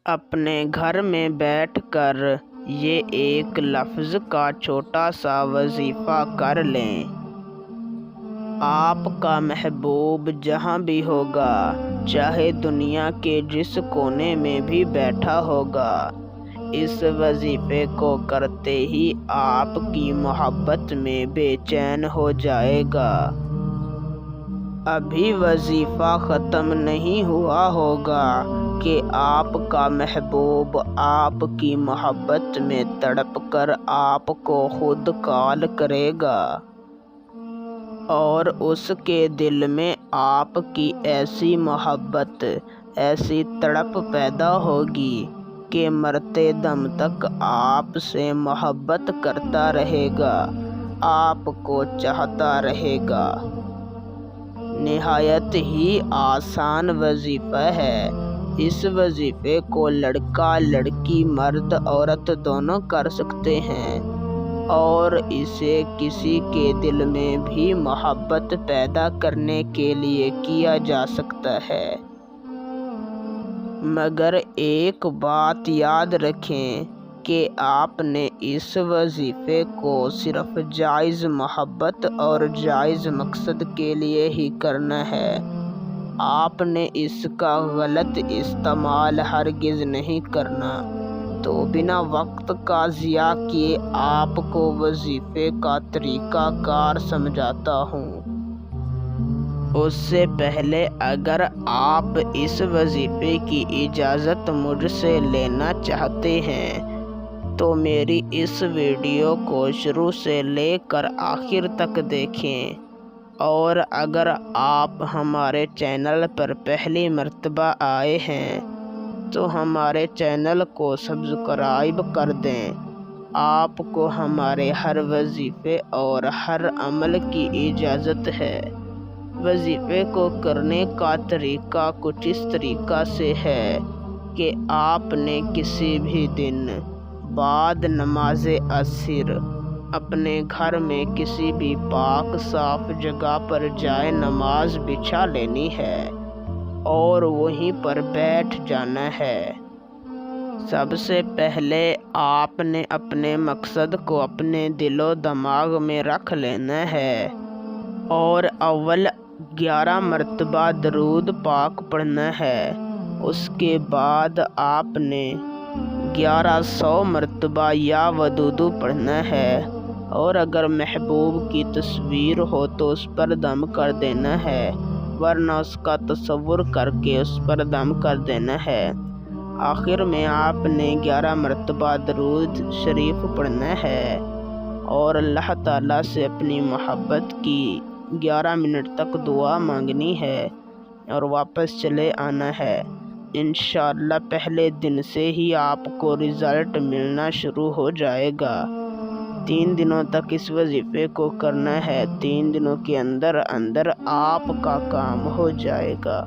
اپنے گھر میں بیٹھ کر یہ ایک لفظ کا چھوٹا سا وظیفہ کر لیں۔ آپ کا محبوب جہاں بھی ہوگا، چاہے دنیا کے جس کونے میں بھی بیٹھا ہوگا، اس وظیفے کو کرتے ہی آپ کی محبت میں بے چین ہو جائے گا۔ ابھی وظیفہ ختم نہیں ہوا ہوگا کہ آپ کا محبوب آپ کی محبت میں تڑپ کر آپ کو خود کال کرے گا، اور اس کے دل میں آپ کی ایسی محبت، ایسی تڑپ پیدا ہوگی کہ مرتے دم تک آپ سے محبت کرتا رہے گا، آپ کو چاہتا رہے گا۔ نہایت ہی آسان وظیفہ ہے۔ اس وظیفے کو لڑکا لڑکی، مرد عورت دونوں کر سکتے ہیں، اور اسے کسی کے دل میں بھی محبت پیدا کرنے کے لیے کیا جا سکتا ہے۔ مگر ایک بات یاد رکھیں کہ آپ نے اس وظیفے کو صرف جائز محبت اور جائز مقصد کے لیے ہی کرنا ہے۔ آپ نے اس کا غلط استعمال ہرگز نہیں کرنا۔ تو بنا وقت کا ضیاع کیے آپ کو وظیفے کا طریقہ کار سمجھاتا ہوں۔ اس سے پہلے اگر آپ اس وظیفے کی اجازت مجھ سے لینا چاہتے ہیں تو میری اس ویڈیو کو شروع سے لے کر آخر تک دیکھیں، اور اگر آپ ہمارے چینل پر پہلی مرتبہ آئے ہیں تو ہمارے چینل کو سبسکرائب کر دیں۔ آپ کو ہمارے ہر وظیفے اور ہر عمل کی اجازت ہے۔ وظیفے کو کرنے کا طریقہ کچھ اس طریقہ سے ہے کہ آپ نے کسی بھی دن بعد نماز عصر اپنے گھر میں کسی بھی پاک صاف جگہ پر جائے نماز بچھا لینی ہے اور وہیں پر بیٹھ جانا ہے۔ سب سے پہلے آپ نے اپنے مقصد کو اپنے دل و دماغ میں رکھ لینا ہے، اور اول 11 مرتبہ درود پاک پڑھنا ہے۔ اس کے بعد آپ نے 1100 مرتبہ یا ودود پڑھنا ہے، اور اگر محبوب کی تصویر ہو تو اس پر دم کر دینا ہے، ورنہ اس کا تصور کر کے اس پر دم کر دینا ہے۔ آخر میں آپ نے 11 مرتبہ درود شریف پڑھنا ہے، اور اللہ تعالیٰ سے اپنی محبت کی 11 منٹ تک دعا مانگنی ہے اور واپس چلے آنا ہے۔ انشاءاللہ پہلے دن سے ہی آپ کو رزلٹ ملنا شروع ہو جائے گا۔ 3 دنوں تک اس وظیفے کو کرنا ہے۔ 3 دنوں کے اندر اندر آپ کا کام ہو جائے گا۔